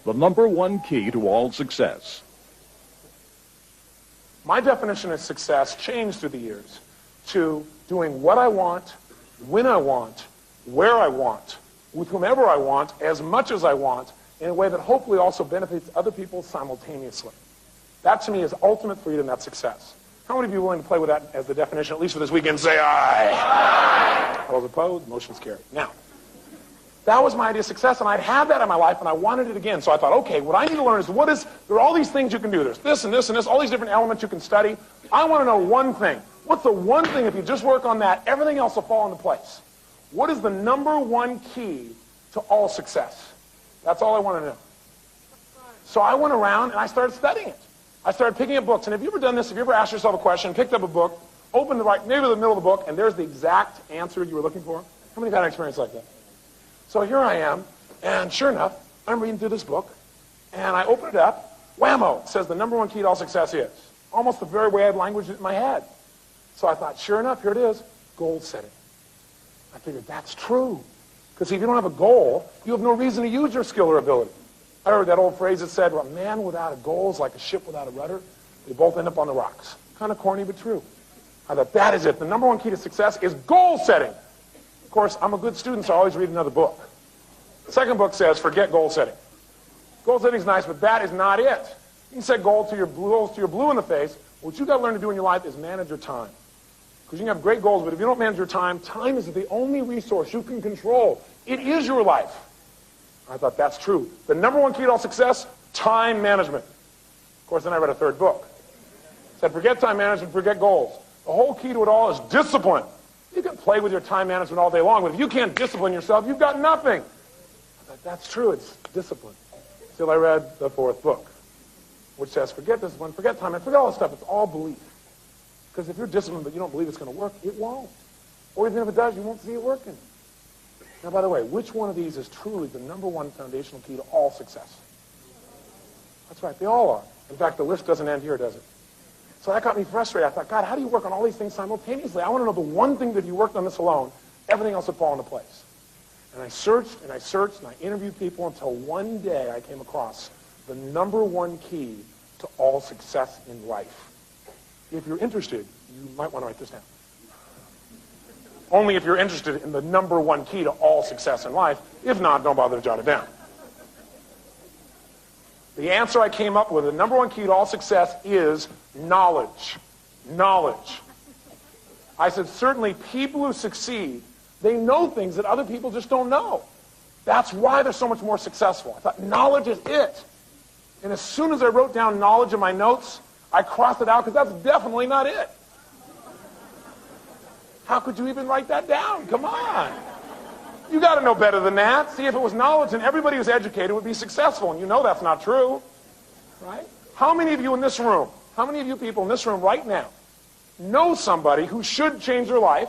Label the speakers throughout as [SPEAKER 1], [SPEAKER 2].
[SPEAKER 1] the number one key to all success.
[SPEAKER 2] My definition of success changed through the years to doing what I want, when I want, where I want, with whomever I want, as much as I want, in a way that hopefully also benefits other people simultaneously. That to me is ultimate freedom, that's success. How many of you are willing to play with that as the definition, at least for this weekend? Say aye. All opposed, motion's carried. Now, that was my idea of success, and I'd had that in my life, and I wanted it again. So I thought, okay, what I need to learn is there are all these things you can do. There's this and this and this, all these different elements you can study. I want to know one thing. What's the one thing, if you just work on that, everything else will fall into place? What is the number one key to all success? That's all I want to know. So I went around and I started studying it. I started picking up books. And have you ever done this? Have you ever asked yourself a question, picked up a book, opened maybe the middle of the book, and there's the exact answer you were looking for? How many have had an experience like that? So here I am, and sure enough, I'm reading through this book, and I open it up. Whammo! It says the number one key to all success is. Almost the very way I'd languaged it in my head. So I thought, sure enough, here it is, goal setting. I figured that's true. Because if you don't have a goal, you have no reason to use your skill or ability. I heard that old phrase that said, well, a man without a goal is like a ship without a rudder. They both end up on the rocks. Kind of corny, but true. I thought, that is it. The number one key to success is goal setting. Of course, I'm a good student, so I always read another book. The second book says, forget goal setting. Goal setting is nice, but that is not it. You can set goals to your blue in the face. What you got to learn to do in your life is manage your time. Because you can have great goals, but if you don't manage your time, time is the only resource you can control. It is your life. I thought, that's true. The number one key to all success, time management. Of course, then I read a third book. It said, forget time management, forget goals. The whole key to it all is discipline. You can play with your time management all day long, but if you can't discipline yourself, you've got nothing. I thought, that's true, it's discipline. Till I read the fourth book, which says, forget discipline, forget time, and forget all this stuff. It's all belief. Because if you're disciplined but you don't believe it's going to work, it won't. Or even if it does, you won't see it working. Now, by the way, which one of these is truly the number one foundational key to all success? That's right, they all are. In fact, the list doesn't end here, does it? So that got me frustrated. I thought, God, how do you work on all these things simultaneously? I want to know the one thing that if you worked on this alone, everything else would fall into place. And I searched, and I searched, and I interviewed people until one day I came across the number one key to all success in life. If you're interested, you might want to write this down. Only if you're interested in the number one key to all success in life. If not, don't bother to jot it down. The answer I came up with, the number one key to all success is knowledge. Knowledge. I said, certainly people who succeed, they know things that other people just don't know. That's why they're so much more successful. I thought, knowledge is it. And as soon as I wrote down knowledge in my notes, I crossed it out because that's definitely not it. How could you even write that down? Come on. You got to know better than that. See, if it was knowledge, then everybody who's educated would be successful, and you know that's not true. Right? How many of you in this room, how many of you people in this room right now know somebody who should change their life?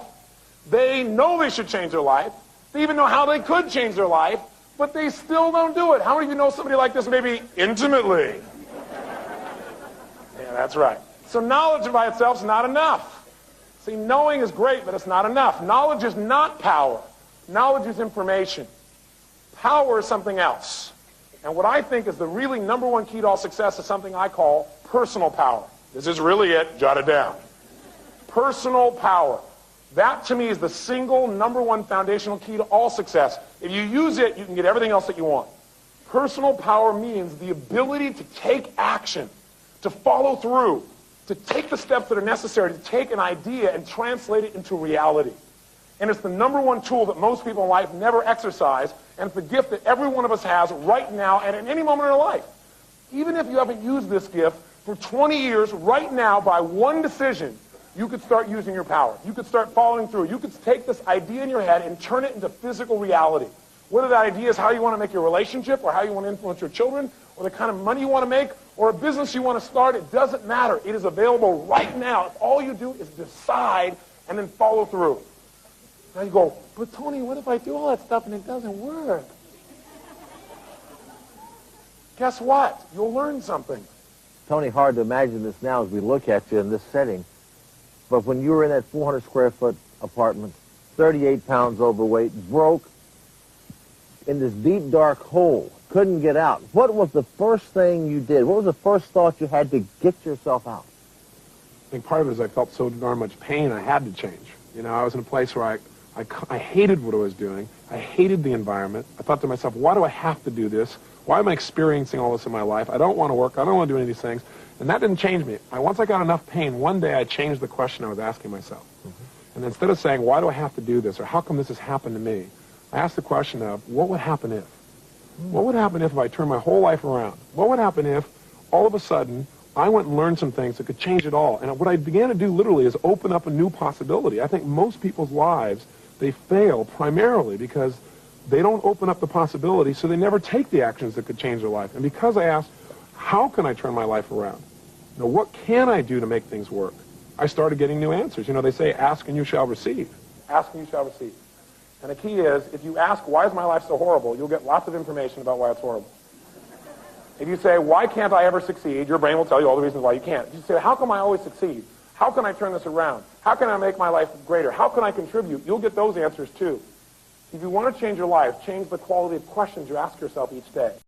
[SPEAKER 2] They know they should change their life. They even know how they could change their life, but they still don't do it. How many of you know somebody like this maybe intimately? Yeah, that's right. So knowledge by itself is not enough. See, knowing is great, but it's not enough. Knowledge is not power. Knowledge is information. Power is something else. And what I think is the really number one key to all success is something I call personal power. This is really it. Jot it down. Personal power. That, to me, is the single number one foundational key to all success. If you use it, you can get everything else that you want. Personal power means the ability to take action, to follow through, to take the steps that are necessary to take an idea and translate it into reality. And it's the number one tool that most people in life never exercise, and it's the gift that every one of us has right now and at any moment in our life. Even if you haven't used this gift for 20 years, right now, by one decision, you could start using your power. You could start following through. You could take this idea in your head and turn it into physical reality. Whether that idea is how you want to make your relationship, or how you want to influence your children, or the kind of money you want to make, or a business you want to start, it doesn't matter. It is available right now. If all you do is decide and then follow through. Now you go, but Tony, what if I do all that stuff and it doesn't work? Guess what? You'll learn something.
[SPEAKER 3] Tony, hard to imagine this now as we look at you in this setting. But when you were in that 400 square foot apartment, 38 pounds overweight, broke, in this deep, dark hole, couldn't get out. What was the first thing you did? What was the first thought you had to get yourself out?
[SPEAKER 2] I think part of it is I felt so darn much pain I had to change. You know, I was in a place where I hated what I was doing. I hated the environment. I thought to myself, why do I have to do this? Why am I experiencing all this in my life? I don't want to work. I don't want to do any of these things. And that didn't change me. Once I got enough pain, one day I changed the question I was asking myself. And instead of saying, why do I have to do this, or how come this has happened to me, I asked the question of, what would happen if? What would happen if I turned my whole life around? What would happen if, all of a sudden, I went and learned some things that could change it all? And what I began to do literally is open up a new possibility. I think most people's lives, they fail primarily because they don't open up the possibility, so they never take the actions that could change their life. And because I asked, how can I turn my life around? You know, what can I do to make things work? I started getting new answers. You know, they say, ask and you shall receive. Ask and you shall receive. And the key is, if you ask, why is my life so horrible, you'll get lots of information about why it's horrible. If you say, why can't I ever succeed, your brain will tell you all the reasons why you can't. If you say, how come I always succeed? How can I turn this around? How can I make my life greater? How can I contribute? You'll get those answers too. If you want to change your life, change the quality of questions you ask yourself each day.